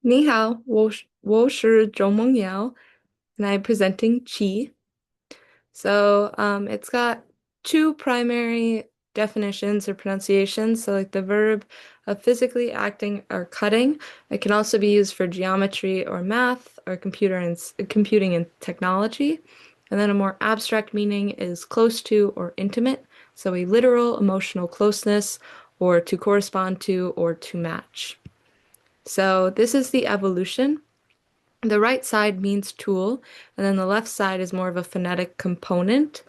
你好，我是周梦瑶, and I'm presenting qi. It's got two primary definitions or pronunciations. So, like the verb of physically acting or cutting, it can also be used for geometry or math or computing and technology. And then a more abstract meaning is close to or intimate. So, a literal emotional closeness or to correspond to or to match. So, this is the evolution. The right side means tool, and then the left side is more of a phonetic component.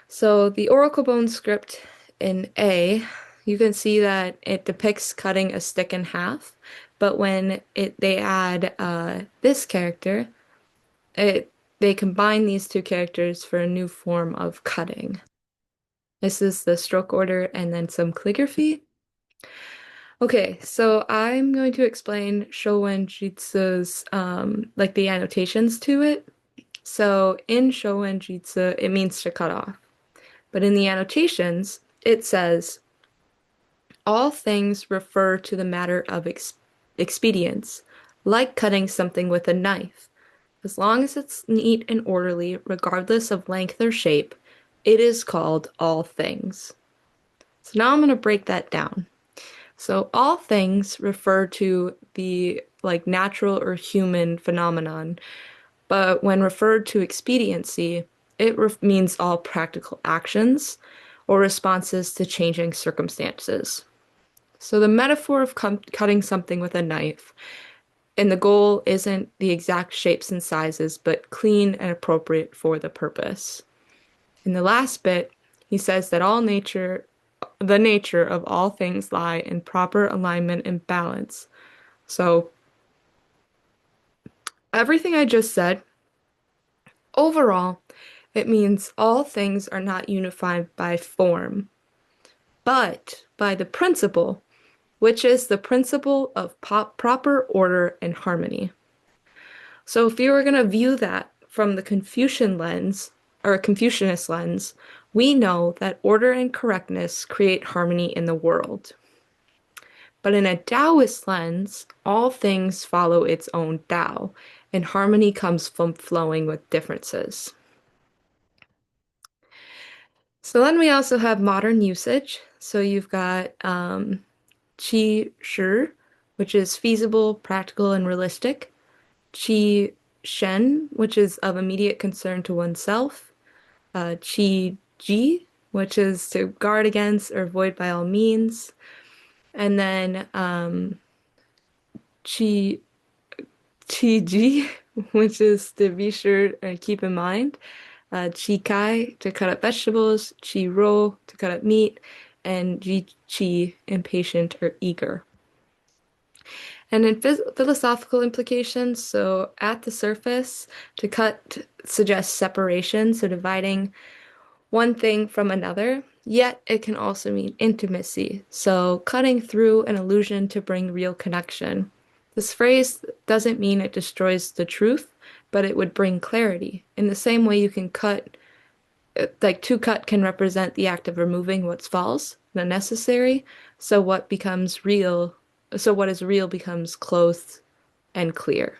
So the Oracle Bone script in A, you can see that it depicts cutting a stick in half, but when they add this character, it they combine these two characters for a new form of cutting. This is the stroke order and then some calligraphy. Okay, so I'm going to explain Showen Jitsu's like the annotations to it. So in Showen Jitsu, it means to cut off. But in the annotations, it says all things refer to the matter of expedience, like cutting something with a knife. As long as it's neat and orderly, regardless of length or shape, it is called all things. So now I'm going to break that down. So all things refer to the like natural or human phenomenon, but when referred to expediency, it means all practical actions or responses to changing circumstances. So the metaphor of cutting something with a knife, and the goal isn't the exact shapes and sizes, but clean and appropriate for the purpose. In the last bit, he says that the nature of all things lie in proper alignment and balance. So everything I just said, overall, it means all things are not unified by form, but by the principle, which is the principle of proper order and harmony. So if you were going to view that from the Confucian lens or a Confucianist lens, we know that order and correctness create harmony in the world. But in a Taoist lens, all things follow its own Tao, and harmony comes from flowing with differences. So then we also have modern usage. So you've got qi shi, which is feasible, practical, and realistic. Qi shen, which is of immediate concern to oneself. Qi ji, which is to guard against or avoid by all means. And then qi Chi ji, which is to be sure and keep in mind. Chi kai to cut up vegetables, chi ro to cut up meat, and ji chi impatient or eager. And in philosophical implications, so at the surface, to cut suggests separation, so dividing one thing from another, yet it can also mean intimacy, so cutting through an illusion to bring real connection. This phrase doesn't mean it destroys the truth, but it would bring clarity. In the same way you can cut, like to cut can represent the act of removing what's false and unnecessary, so what is real becomes clothed and clear.